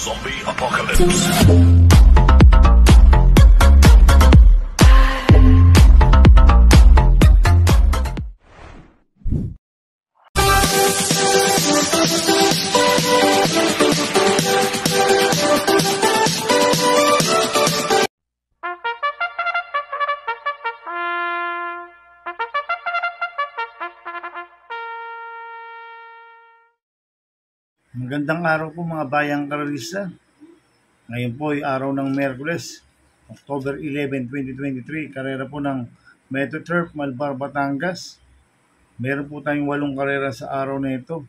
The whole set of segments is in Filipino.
Zombie Apocalypse. Magandang araw po mga bayang karalista. Ngayon po ay araw ng Miyerkules, October 11, 2023. Karera po ng Metro Turf, Malbar, Batangas. Meron po tayong 8 karera sa araw na ito.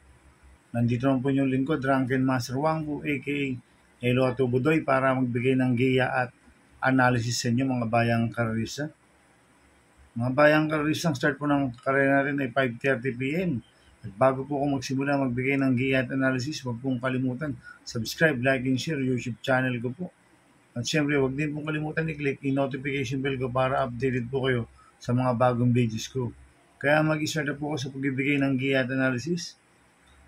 Nandito naman po yung lingkod, Drunken Master Wang po, aka Elo Atubudoy, para magbigay ng giya at analysis sa inyo mga bayang karalista. Mga bayang karalista, ang start po ng karera natin ay 5:30 p.m. At bago po ako magsimula magbigay ng giya at analysis, huwag pong kalimutan subscribe, like, and share YouTube channel ko po. At syempre, huwag din pong kalimutan i-click yung notification bell ko para updated po kayo sa mga bagong videos ko. Kaya mag-start na po ako sa pagbibigay ng giya at analysis.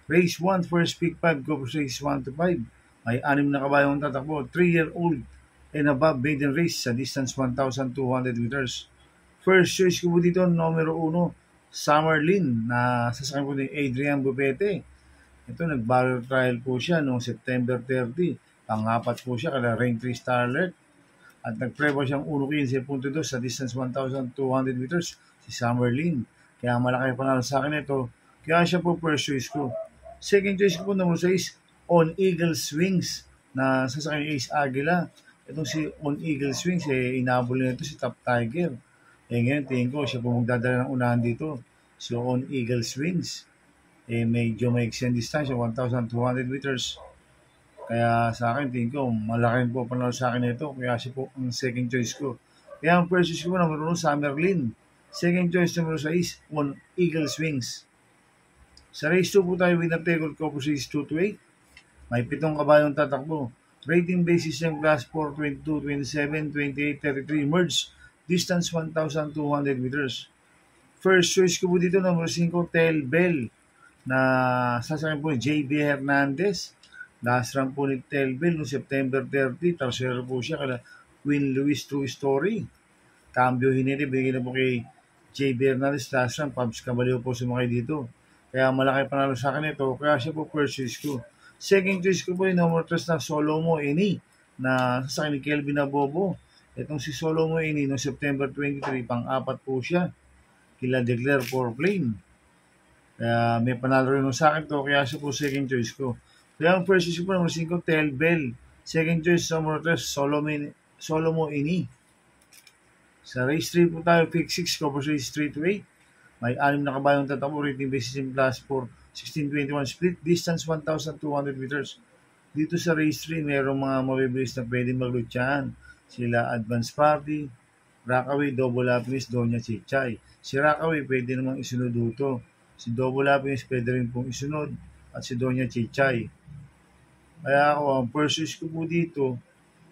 Race 1, first pick 5, go for race 1 to 5. May 6 na kabayong tatakbo, 3-year-old and above maiden race sa distance 1,200 meters. First choice ko po dito, numero 1, Summerlin, na sasakyan po ni Adrian Bupete. Ito, nag-barrel trial po siya noong September 30. Pang-apat po siya, kada rank 3 star alert. At nag-prevo siyang 1.15.2 sa distance 1,200 meters, si Summerlin. Kaya malaki panalo sa akin ito. Kaya siya po first choice ko. Second choice ko po number 6, On Eagle Swings, na sasakyan ni Ace Aguila. Itong si On Eagle Swings, inabol na ito si Top Tiger. Ngayon, tingin ko, siya po magdadala ng unahan dito. So, On Eagle Swings, medyo may extend distance, 1,200 meters. Kaya sa akin, tingin ko, malaking po panalo sa akin ito. Kaya siya po ang second choice ko. Kaya ang first choice ko naman, Summerlin. Second choice number 6, On Eagle Swings. Sa race 2 po tayo, winner take all ko po 2 to 8. May 7 kabayong tatakbo. Rating basis ng class 4, 22, 27, 28, 33, merge. Distance 1,200 meters. First choice ko po dito, number 5, Tel Bell, na sasakyan po ni JB Hernandez. Last run po ni Tel Bell noong September 30. Tarsero po siya kala Queen Louis True Story. Cambio hinili, bigyan na po kay JB Hernandez. Last run, Pabs Caballero po sumakay dito. Kaya malaki panalo sa akin ito. Kaya siya po first choice ko. Second choice ko po yung number 3 na Solomo Eni, na sasakyan ni Kelvin Abobo. Itong si Solomo Eni noong September 23, pang-apat po siya. Kila Declare for Plane. Kaya may panalo rin sa akin to, kaya siya po second choice ko. Kaya ang first choice ko po, number 5, Tel Bell. Second choice, number 3, Solomo Eni. Sa race 3 po tayo, pick 6, cover race 3 to 8. May 6 na kabayong tatakbo, rating basis in class 4, 16-21 split, distance 1,200 meters. Dito sa race 3, mayroong mga mabibilis na pwedeng maglutyahan. Sila Advance Party, Rockaway, Double Happiness, Doña Chichay. Si Rockaway pwede namang isunod dito. Si Double Happiness pwede rin pong isunod. At si Doña Chichay. Kaya ako, ang first choice ko po dito,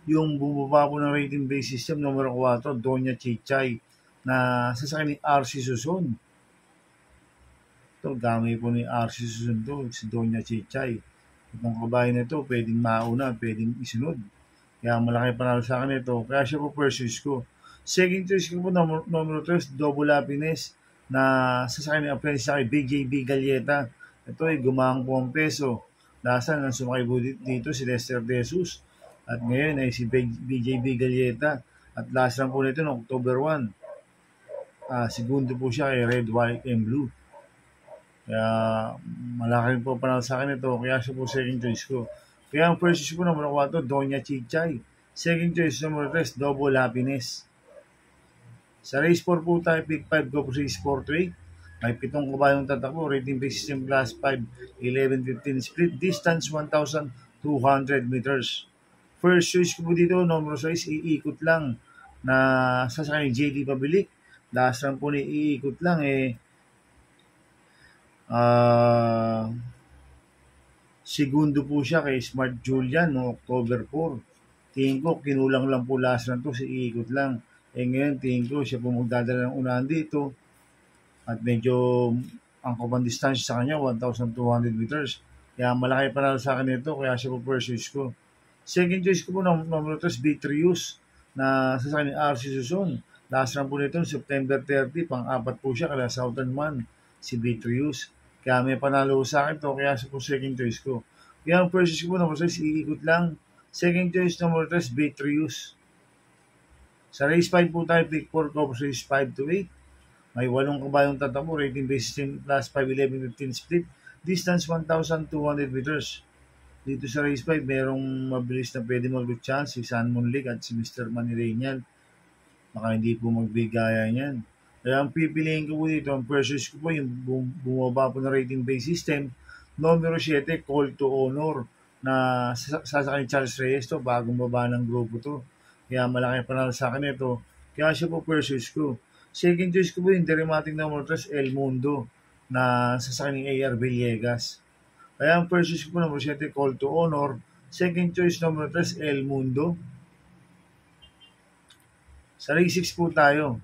yung bumaba po ng rating based system, number 4, Doña Chichay, na sasakyan ni RC Susun. Ito, dami po ni RC Susun to, si Doña Chichay. Itong kabayan na ito, pwedeng mauna, pwedeng isunod. Kaya malaki panalo sa akin ito. Kaya siya po first choice ko. Second choice ko po, number 3, Double Happiness, na sasakyan ni apprentice sa kay BJB Galleta. Ito ay gumahang po ang peso. Lasan ang sumakay po dito si Lester De Jesus. At ngayon ay si BJB Galleta. At last lang po nito noong October 1. Segundo po siya kay Red, White, and Blue. Kaya malaki po panalo sa akin ito. Kaya siya po second choice ko. Kaya ang first choice ko number 4, Doña Chichay. Second choice number 3, Double Happiness. Sa race 4 po tayo, pick 5, go for race 4 to 8. May 7 kabayong tatakbo, rating basis in class 5, 11-15 split, distance 1,200 meters. First choice ko po dito, number 6, iikot lang, na sasakyan ni JD Pabilik. Last run po ni iikot lang, segundo po siya kay Smart Julian no October 4. Tingin ko, kinulang lang po last run to, si iikot lang. Ngayon, tingin ko, siya po magdadala ng unahan dito. At medyo, ang kubang distansya sa kanya, 1,200 meters. Kaya malaki panalo sa akin ito, kaya siya po first choice ko. Second choice ko po number 3 Vitrius na sasakyan ni RC Susun. Last run po nito September 30, pang-apat po siya kaya Southern Man si Vitrius. Kaya may panalo sa akin to, kaya sa po second choice ko. Kaya ang first choice ko po number 6, iikot lang. Second choice number 3 Vitrius. Sa race 5 po tayo, pick 4 ko race 5 to 8. May 8 kabayong tatakbo, rating basis team plus 5, 11, 15 split. Distance 1,200 meters. Dito sa race 5, merong mabilis na pwede mag-good chance, si San Monlig at si Mr. Manirenial. Baka hindi po magbigaya niyan. Kaya ang pipiliin ko po dito, ang first choice ko po, yung bumaba po na rating base system, numero 7, Call to Honor, na sasakyan Charles Reyes to, bagong baba ng grupo to. Kaya malaki panalo sa akin ito. Kaya siya po first choice ko. Second choice ko po yung Derematic number 3, El Mundo, na sasakyan ni AR Villegas. Kaya ang first choice ko po number 7, Call to Honor. Second choice number 3, El Mundo. Sa race 6 po tayo.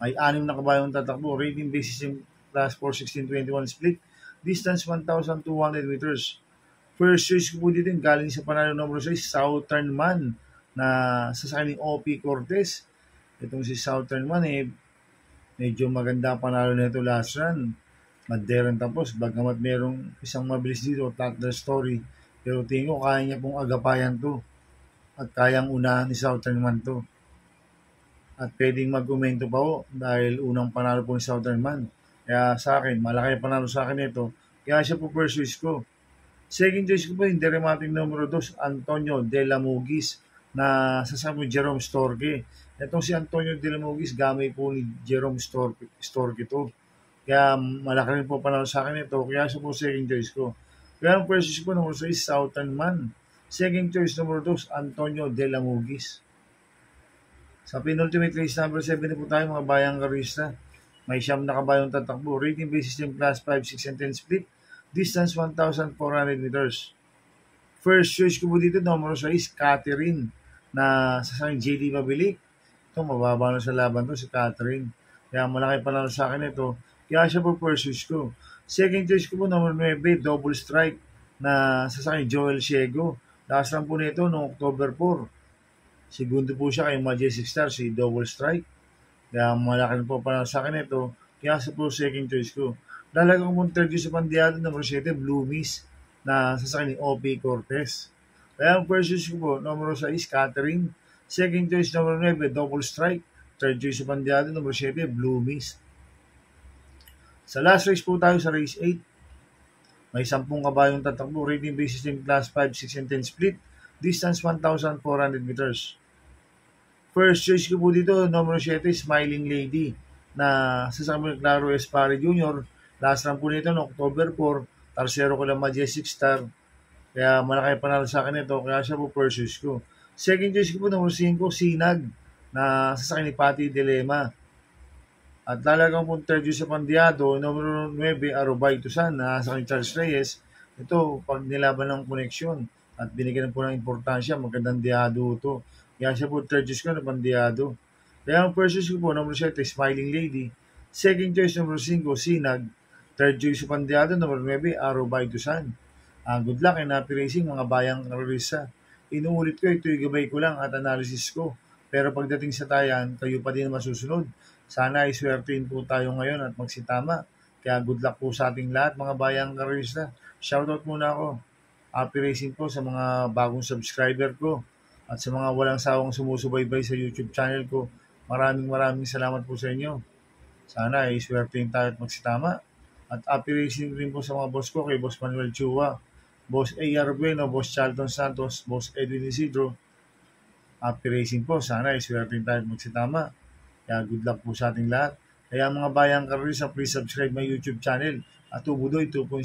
May 6 na kabayong tatakbo. Rating basis yung plus 4, 16, 21 split. Distance 1,200 meters. First choice ko po dito yung galing sa panalo number 6, Southern Man, na sasakyan ni OP Cortez. Itong si Southern Man medyo maganda panalo nito last run. Maderan tapos, bagamat merong isang mabilis dito, Tatler Story. Pero tingin ko kaya niya pong agapayan to. At kayang unahan ni Southern Man to. At pwedeng mag-umento pa po dahil unang panalo po ni Southern Man. Kaya sa akin, malaki panalo sa akin ito. Kaya siya po first choice ko. Second choice ko po yung Derematic numero 2, Antonio De La Mugis, na sasama Jerome Storke. Itong si Antonio De La Mugis, gamay po ni Jerome Storke to. Kaya malaki rin po panalo sa akin ito. Kaya siya po second choice ko. Kaya ang first choice ko number 6, Southern Man. Second choice number 2, Antonio De La Mugis. Sa penultimate race number 7 po tayo mga bayang karista. May 9 na kabayong tatakbo. Rating basis yung plus 5, 6, and 10 split. Distance 1,400 meters. First choice ko po dito, number 6, Catherine, na sasakyan JD Mabilik. Ito, mababa na sa laban to si Catherine. Kaya malaki panalo sa akin ito. Kaya siya po first choice ko. Second choice ko po, number 9, Double Strike, na sasakyan Joel Ciego. Last run po nito noong October 4. Segundo po siya kay Majestic Star, si Double Strike. Kaya malaki po panalo sa akin ito. Kaya siya po second choice ko. Lalagang po third choice sa pandiado, number 7, Blue Miss, na sasakyan ni OP Cortez. Kaya ang first choice ko po, number 6, Catherine. Second choice, number 9, Double Strike. Third choice sa pandiado, number 7, Blue Miss. Sa last race po tayo sa race 8. May 10 kabayong tatakbo. Rating basis yung plus 5, 6, and 10 split. Distance 1,400 meters. First choice ko po dito, number 7, Smiling Lady, na sasama ni Claro Espare Jr. Last run po nito no October 4, tarsero ko lang Majestic Star. Kaya malaki panalo sa akin ito, kaya siya po first choice ko. Second choice ko po, number 5, Sinag, na sasakyan ni Patty Dilema. At lalagang po third choice sa pandiado, number 9, Arubay Tusan, na sasakyan ni Charles Reyes. Ito, pag nilaban ng koneksyon at binigyan po ng importansya, magandang diado ito. Kaya siya po third choice ko na pandiado. Kaya ang first choice ko po, number 7, Smiling Lady. Second choice, number 5, Sinag. Third choice sa pandiado, number 9, Arubay Tusan. Good luck and happy racing mga bayang karorisa. Inuulit ko, ito'y gabay ko lang at analysis ko. Pero pagdating sa tayan, kayo pa din masusunod. Sana ay swertein po tayo ngayon at magsitama. Kaya good luck po sa ating lahat mga bayang karorisa. Shoutout muna ako. Happy racing po sa mga bagong subscriber ko at sa mga walang sawang sumusubaybay sa YouTube channel ko. Maraming salamat po sa inyo. Sana ay swertein tayo at magsitama. At happy racing rin po sa mga boss ko, kay Boss Manuel Chua, Boss A.R. Bueno, Boss Charlton Santos, Boss Edwin Isidro. Happy racing po. Sana ay swertein tayo at magsitama. Kaya good luck po sa ating lahat. Kaya mga bayang karorisa, please subscribe my YouTube channel at Tubudoy 2.0.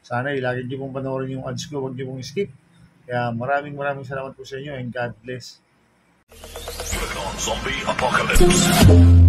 Sana ay lagi niyo pong panoorin yung ads ko, huwag niyo pong skip. Kaya maraming salamat po sa inyo and God bless. Zombie Apocalypse.